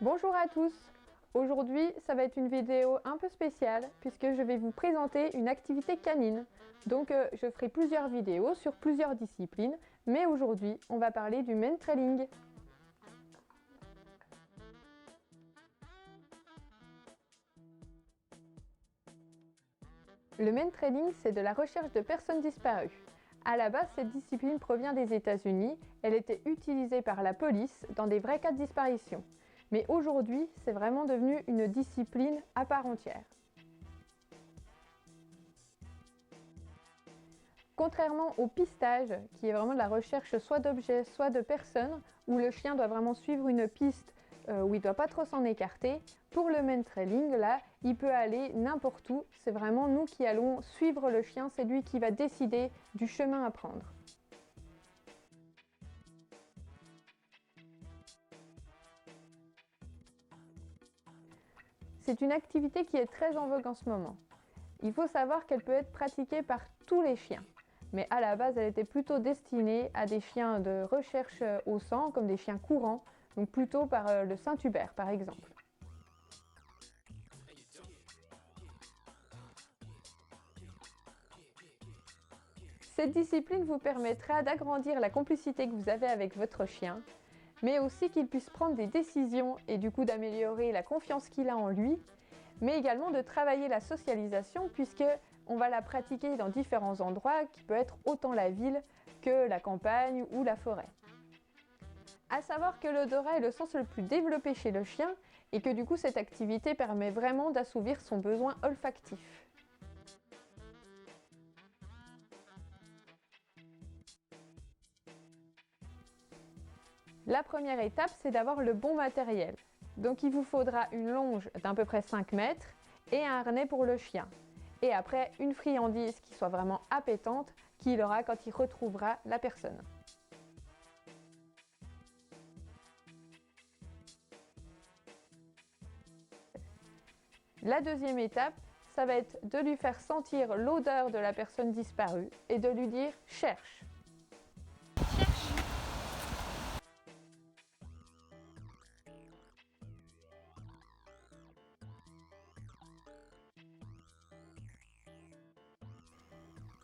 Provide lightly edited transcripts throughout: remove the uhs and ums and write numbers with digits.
Bonjour à tous! Aujourd'hui, ça va être une vidéo un peu spéciale puisque je vais vous présenter une activité canine. Donc je ferai plusieurs vidéos sur plusieurs disciplines, mais aujourd'hui, on va parler du main-trailing. Le main-trailing, c'est de la recherche de personnes disparues. À la base, cette discipline provient des États-Unis. Elle était utilisée par la police dans des vrais cas de disparition. Mais aujourd'hui, c'est vraiment devenu une discipline à part entière. Contrairement au pistage, qui est vraiment de la recherche soit d'objets, soit de personnes, où le chien doit vraiment suivre une piste où il ne doit pas trop s'en écarter, pour le main-trailing, là, il peut aller n'importe où. C'est vraiment nous qui allons suivre le chien, c'est lui qui va décider du chemin à prendre. C'est une activité qui est très en vogue en ce moment. Il faut savoir qu'elle peut être pratiquée par tous les chiens. Mais à la base, elle était plutôt destinée à des chiens de recherche au sang, comme des chiens courants, donc plutôt par le Saint-Hubert par exemple. Cette discipline vous permettra d'agrandir la complicité que vous avez avec votre chien, mais aussi qu'il puisse prendre des décisions et du coup d'améliorer la confiance qu'il a en lui, mais également de travailler la socialisation puisque on va la pratiquer dans différents endroits qui peut être autant la ville que la campagne ou la forêt. À savoir que l'odorat est le sens le plus développé chez le chien et que du coup cette activité permet vraiment d'assouvir son besoin olfactif. La première étape, c'est d'avoir le bon matériel. Donc il vous faudra une longe d'à peu près 5 mètres et un harnais pour le chien. Et après, une friandise qui soit vraiment appétante qu'il aura quand il retrouvera la personne. La deuxième étape, ça va être de lui faire sentir l'odeur de la personne disparue et de lui dire « cherche ».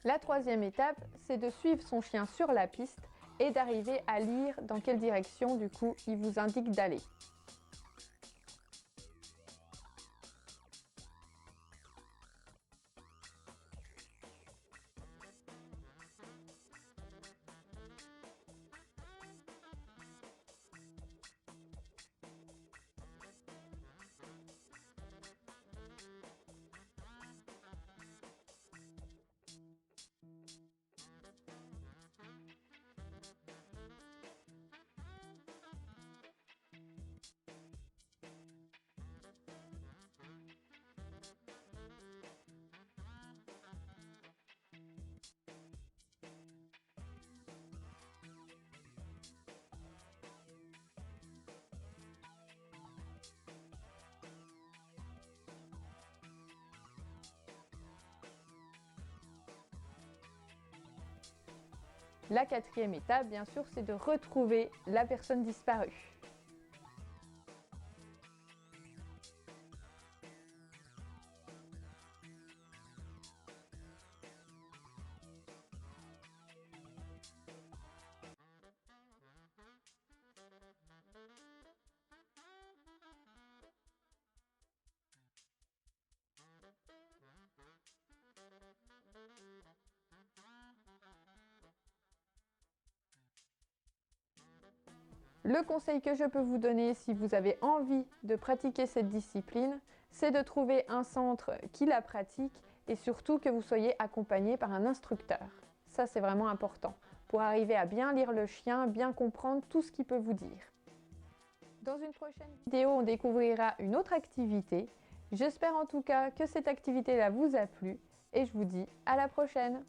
La troisième étape, c'est de suivre son chien sur la piste et d'arriver à lire dans quelle direction du coup il vous indique d'aller. La quatrième étape, bien sûr, c'est de retrouver la personne disparue. Le conseil que je peux vous donner si vous avez envie de pratiquer cette discipline, c'est de trouver un centre qui la pratique et surtout que vous soyez accompagné par un instructeur. Ça, c'est vraiment important pour arriver à bien lire le chien, bien comprendre tout ce qu'il peut vous dire. Dans une prochaine vidéo, on découvrira une autre activité. J'espère en tout cas que cette activité-là vous a plu et je vous dis à la prochaine!